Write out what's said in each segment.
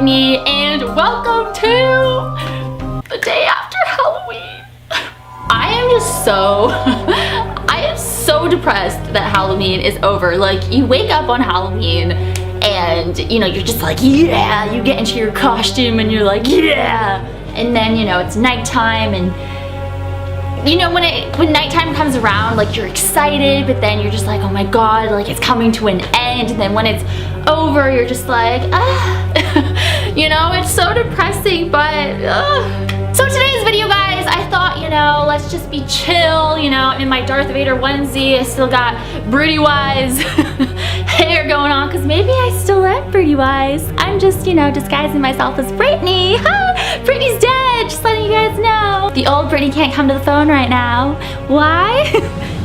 Brittany, and welcome to the day after Halloween. I am so depressed that Halloween is over. Like, you wake up on Halloween and, you know, you're just like, yeah, you get into your costume and you're like, yeah. And then, you know, it's nighttime and, you know, when nighttime comes around, like, you're excited, but then you're just like, oh my God, like, it's coming to an end. And then when it's over, you're just like, you know, it's so depressing, but, So today's video, guys, I thought, you know, let's just be chill, you know, I'm in my Darth Vader onesie, I still got Brittany-wise hair going on, because maybe I still am Brittany-wise. I'm just, you know, disguising myself as Brittany. Brittany's dead, just letting you guys know. The old Brittany can't come to the phone right now. Why?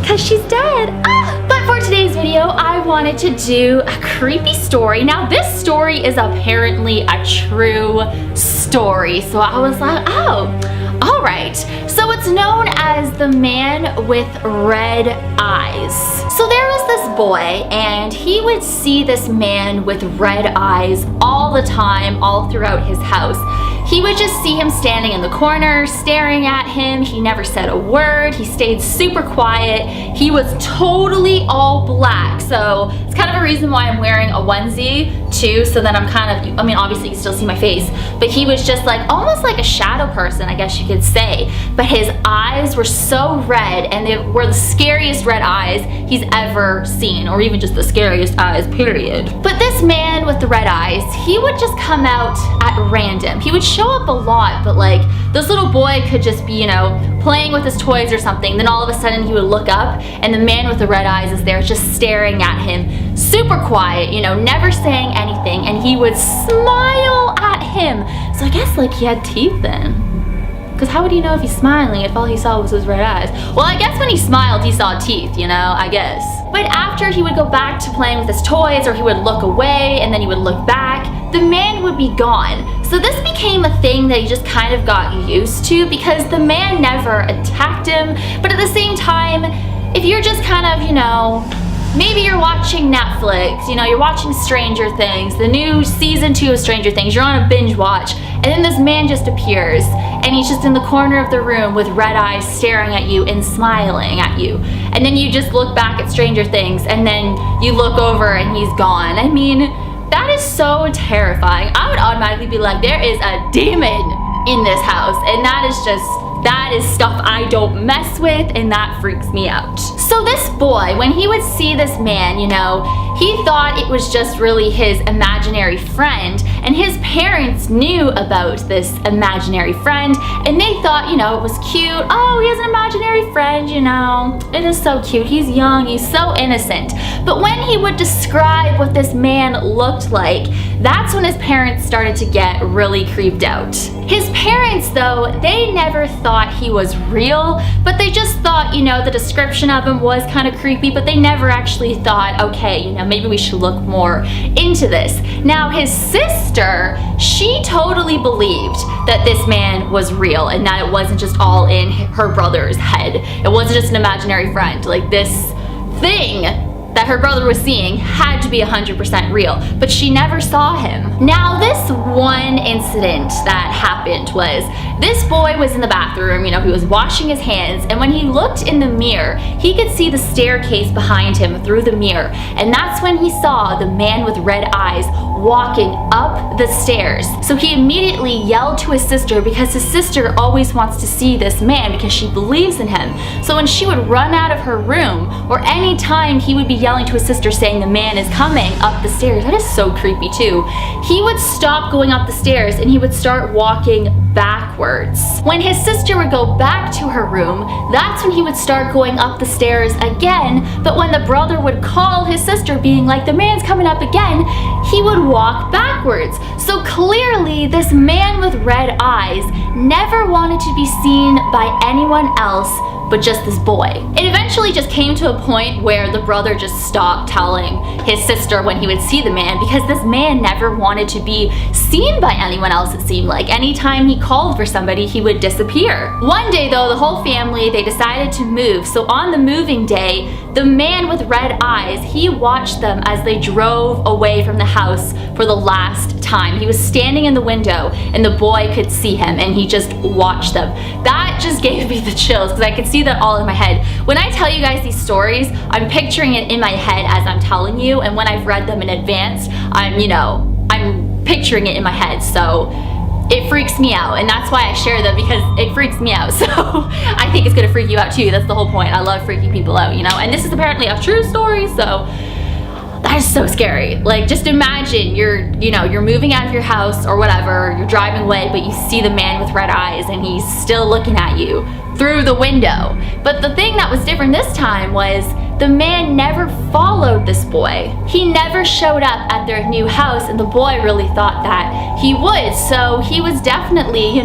Because she's dead. But for today's video, I wanted to do a creepy story. Now, this story is apparently a true story. So I was like, oh, all right. So it's known as the man with red eyes. So there was this boy, and he would see this man with red eyes all the time, all throughout his house. He would just see him standing in the corner, staring at him. He never said a word. He stayed super quiet. He was totally all black. So it's kind of a reason why I'm wearing a onesie too, so that I'm kind of, I mean, obviously you still see my face, but he was just like, almost like a shadow person, I guess you could say. But his eyes were so red, and they were the scariest red eyes he's ever seen, or even just the scariest eyes, period. But this man with the red eyes, he would just come out at random. He would show up a lot, but like, this little boy could just be, you know, playing with his toys or something, then all of a sudden he would look up and the man with the red eyes is there just staring at him, super quiet, you know, never saying anything, and he would smile at him. So I guess like he had teeth then. Because how would he know if he's smiling if all he saw was his red eyes? Well, I guess when he smiled, he saw teeth, you know, I guess. But after he would go back to playing with his toys, or he would look away and then he would look back, the man would be gone. So this became a thing that he just kind of got used to, because the man never attacked him. But at the same time, if you're just kind of, you know, maybe you're watching Netflix, you know, you're watching Stranger Things, the new season 2 of Stranger Things, you're on a binge watch, and then this man just appears, and he's just in the corner of the room with red eyes staring at you and smiling at you. And then you just look back at Stranger Things, and then you look over and he's gone. I mean, that is so terrifying. I would automatically be like, there is a demon in this house, and that is stuff I don't mess with, and that freaks me out. So this boy, when he would see this man, you know, he thought it was just really his imaginary friend, and his parents knew about this imaginary friend, and they thought, you know, it was cute. Oh, he has an imaginary friend, you know, it is so cute. He's young, he's so innocent. But when he would describe what this man looked like, that's when his parents started to get really creeped out. His parents, though, they never thought he was real, but they just thought, you know, the description of him was kind of creepy, but they never actually thought, okay, you know, maybe we should look more into this. Now, his sister, she totally believed that this man was real and that it wasn't just all in her brother's head. It wasn't just an imaginary friend. Like, this thing that her brother was seeing had to be 100% real, but she never saw him. Now, this one incident that happened was, this boy was in the bathroom, you know, he was washing his hands, and when he looked in the mirror, he could see the staircase behind him through the mirror, and that's when he saw the man with red eyes walking up the stairs. So he immediately yelled to his sister, because his sister always wants to see this man because she believes in him. So when she would run out of her room, or any time he would be yelling to his sister saying the man is coming up the stairs, that is so creepy too, he would stop going up the stairs and he would start walking backwards. When his sister would go back to her room, that's when he would start going up the stairs again. But when the brother would call his sister being like, the man's coming up again, he would walk backwards. So clearly this man with red eyes never wanted to be seen by anyone else but just this boy. It eventually just came to a point where the brother just stopped telling his sister when he would see the man, because this man never wanted to be seen by anyone else, it seemed like. Anytime he called for somebody, he would disappear. One day though, the whole family, they decided to move. So on the moving day, the man with red eyes, he watched them as they drove away from the house for the last time. He was standing in the window and the boy could see him, and he just watched them. That just gave me the chills because I could see that all in my head. When I tell you guys these stories, I'm picturing it in my head as I'm telling you, and when I've read them in advance, I'm picturing it in my head. So it freaks me out, and that's why I share them, because it freaks me out. So I think it's gonna freak you out too. That's the whole point. I love freaking people out, and this is apparently a true story, so that is so scary. Like, just imagine you're moving out of your house or whatever, you're driving away, but you see the man with red eyes and he's still looking at you through the window. But the thing that was different this time was the man never followed this boy. He never showed up at their new house, and the boy really thought that he would. So he was definitely,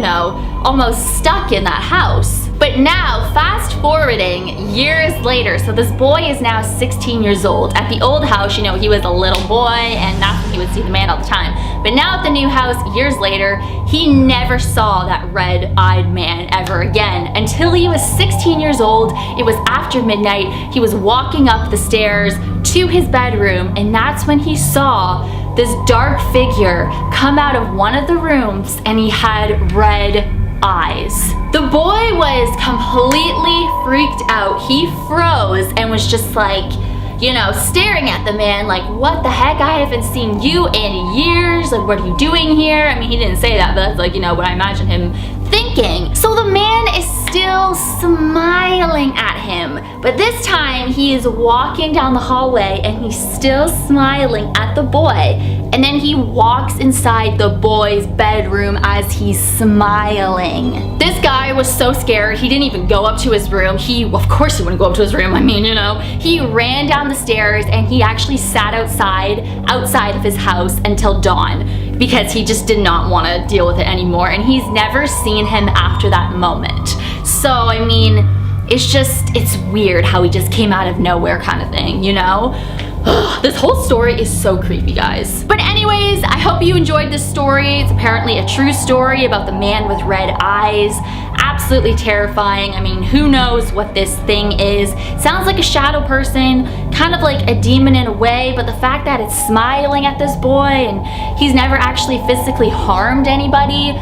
almost stuck in that house. But now, fast forwarding years later, so this boy is now 16 years old. At the old house, he was a little boy, and that's when he would see the man all the time. But now at the new house, years later, he never saw that red-eyed man ever again until he was 16 years old. It was after midnight. He was walking up the stairs to his bedroom, and that's when he saw this dark figure come out of one of the rooms, and he had red eyes. The boy was completely freaked out. He froze and was just like, staring at the man like, what the heck? I haven't seen you in years. Like, what are you doing here? I mean, he didn't say that, but that's like, what I imagine him thinking. So the man is still smiling at him, but this time he is walking down the hallway and he's still smiling at the boy. And then he walks inside the boy's bedroom as he's smiling. This guy was so scared, he didn't even go up to his room. Of course he wouldn't go up to his room, He ran down the stairs and he actually sat outside of his house until dawn, because he just did not want to deal with it anymore, and he's never seen him after that moment. So, it's weird how he just came out of nowhere kind of thing, This whole story is so creepy, guys. But anyways, I hope you enjoyed this story. It's apparently a true story about the man with red eyes. Absolutely terrifying. Who knows what this thing is? Sounds like a shadow person, kind of like a demon in a way, but the fact that it's smiling at this boy and he's never actually physically harmed anybody,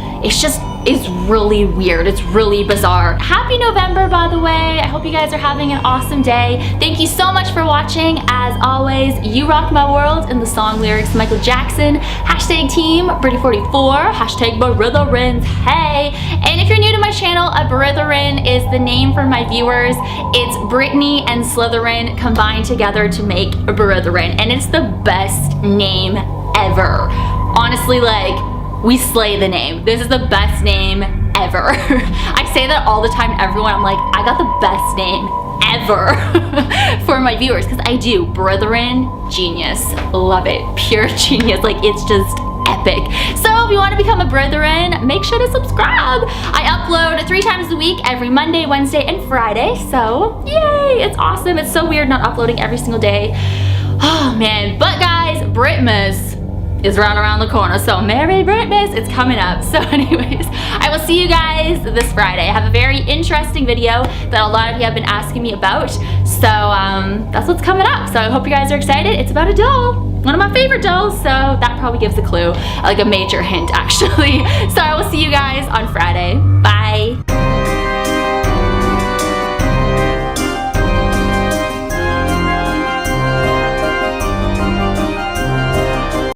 it's really weird. It's really bizarre. Happy November, by the way. I hope you guys are having an awesome day. Thank you so much for watching. As always, you rock my world. In the song lyrics, Michael Jackson. Hashtag team Brittany44. Hashtag Britherins. Hey. And if you're new to my channel, a Britherin is the name for my viewers. It's Brittany and Slytherin combined together to make a Britherin, and it's the best name ever. Honestly, we slay the name. This is the best name ever. I say that all the time to everyone. I'm like, I got the best name ever for my viewers, because I do. Brethren, genius. Love it. Pure genius. It's just epic. So if you want to become a Brethren, make sure to subscribe. I upload 3 times a week, every Monday, Wednesday, and Friday. So yay, it's awesome. It's so weird not uploading every single day. Oh man. But guys, Britmas is right around the corner, so Merry Britmas, it's coming up. So anyways, I will see you guys this Friday. I have a very interesting video that a lot of you have been asking me about, so that's what's coming up. So I hope you guys are excited. It's about a doll, one of my favorite dolls, so that probably gives a clue, like a major hint actually. So I will see you guys on Friday. Bye.